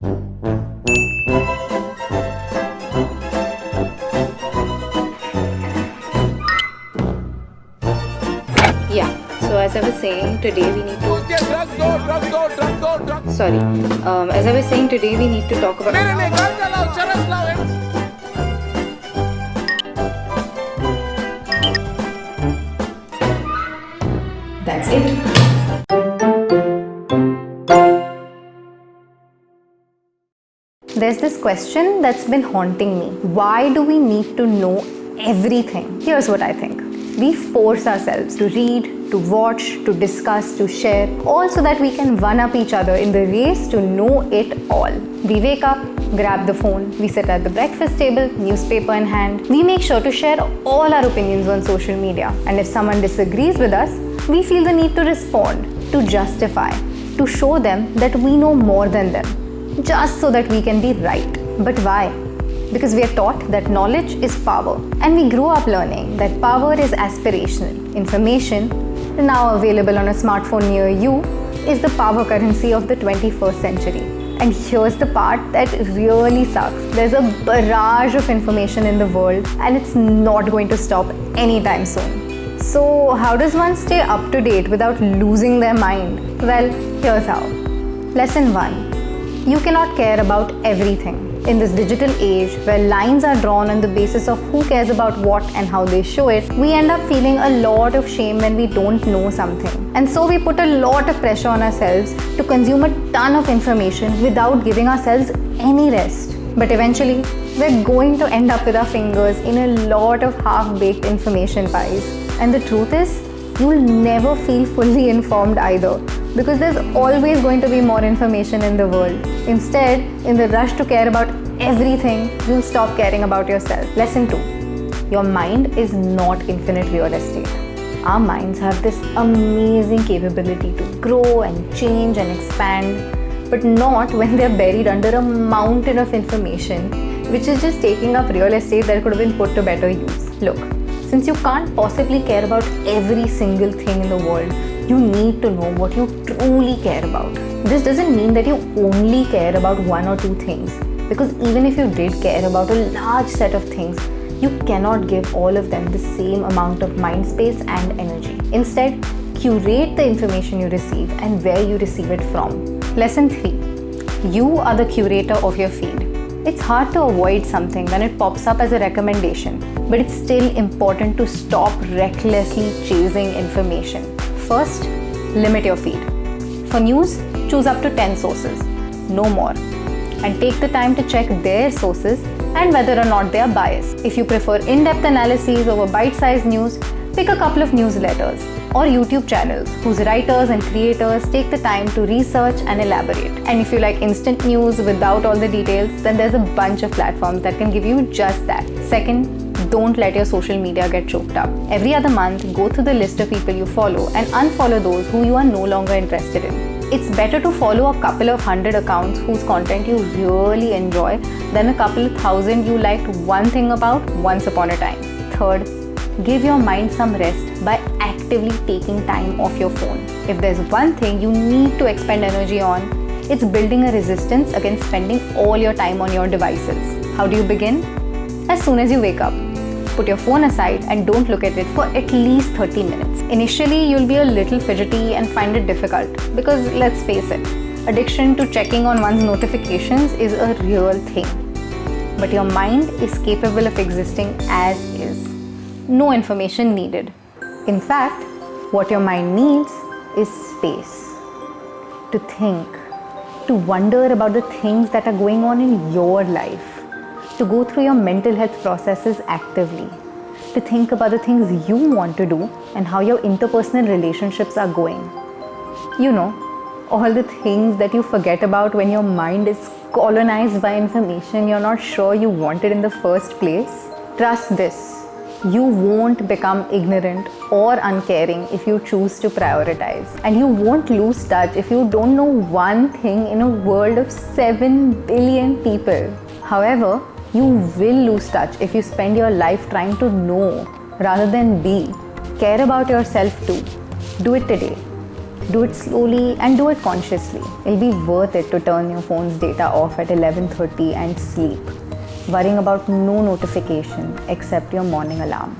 Yeah, so as I was saying, today we need to. Sorry. As I was saying, today we need to talk about. That's it. There's this question that's been haunting me. Why do we need to know everything? Here's what I think. We force ourselves to read, to watch, to discuss, to share, all so that we can one-up each other in the race to know it all. We wake up, grab the phone, we sit at the breakfast table, newspaper in hand. We make sure to share all our opinions on social media. And if someone disagrees with us, we feel the need to respond, to justify, to show them that we know more than them, just so that we can be right. But why? Because we are taught that knowledge is power, and we grew up learning that power is aspirational. Information, now available on a smartphone near you, is the power currency of the 21st century. And here's the part that really sucks. There's a barrage of information in the world, and it's not going to stop anytime soon. So how does one stay up to date without losing their mind? Well, here's how. Lesson 1. You cannot care about everything. In this digital age where lines are drawn on the basis of who cares about what and how they show it, we end up feeling a lot of shame when we don't know something. And so we put a lot of pressure on ourselves to consume a ton of information without giving ourselves any rest. But eventually, we're going to end up with our fingers in a lot of half-baked information pies. And the truth is, you'll never feel fully informed either, because there's always going to be more information in the world. Instead, in the rush to care about everything, you'll stop caring about yourself. Lesson 2. Your mind is not infinite real estate. Our minds have this amazing capability to grow and change and expand, but not when they're buried under a mountain of information, which is just taking up real estate that could have been put to better use. Look, since you can't possibly care about every single thing in the world, you need to know what you truly care about. This doesn't mean that you only care about one or two things, because even if you did care about a large set of things, you cannot give all of them the same amount of mind space and energy. Instead, curate the information you receive and where you receive it from. Lesson 3. You are the curator of your feed. It's hard to avoid something when it pops up as a recommendation, but it's still important to stop recklessly chasing information. First, limit your feed. For news, choose up to 10 sources, no more. And take the time to check their sources and whether or not they are biased. If you prefer in-depth analyses over bite-sized news, pick a couple of newsletters or YouTube channels whose writers and creators take the time to research and elaborate. And if you like instant news without all the details, then there's a bunch of platforms that can give you just that. Second, don't let your social media get choked up. Every other month, go through the list of people you follow and unfollow those who you are no longer interested in. It's better to follow a couple of hundred accounts whose content you really enjoy than a couple of thousand you liked one thing about once upon a time. Third, give your mind some rest by actively taking time off your phone. If there's one thing you need to expend energy on, it's building a resistance against spending all your time on your devices. How do you begin? As soon as you wake up. Put your phone aside and don't look at it for at least 30 minutes. Initially, you'll be a little fidgety and find it difficult because, let's face it, addiction to checking on one's notifications is a real thing. But your mind is capable of existing as is. No information needed. In fact, what your mind needs is space. To think, to wonder about the things that are going on in your life, to go through your mental health processes actively, to think about the things you want to do and how your interpersonal relationships are going. You know, all the things that you forget about when your mind is colonized by information you're not sure you wanted in the first place. Trust this. You won't become ignorant or uncaring if you choose to prioritize. And you won't lose touch if you don't know one thing in a world of 7 billion people. However, you will lose touch if you spend your life trying to know rather than be. Care about yourself too. Do it today. Do it slowly and do it consciously. It'll be worth it to turn your phone's data off at 11:30 and sleep, worrying about no notification except your morning alarm.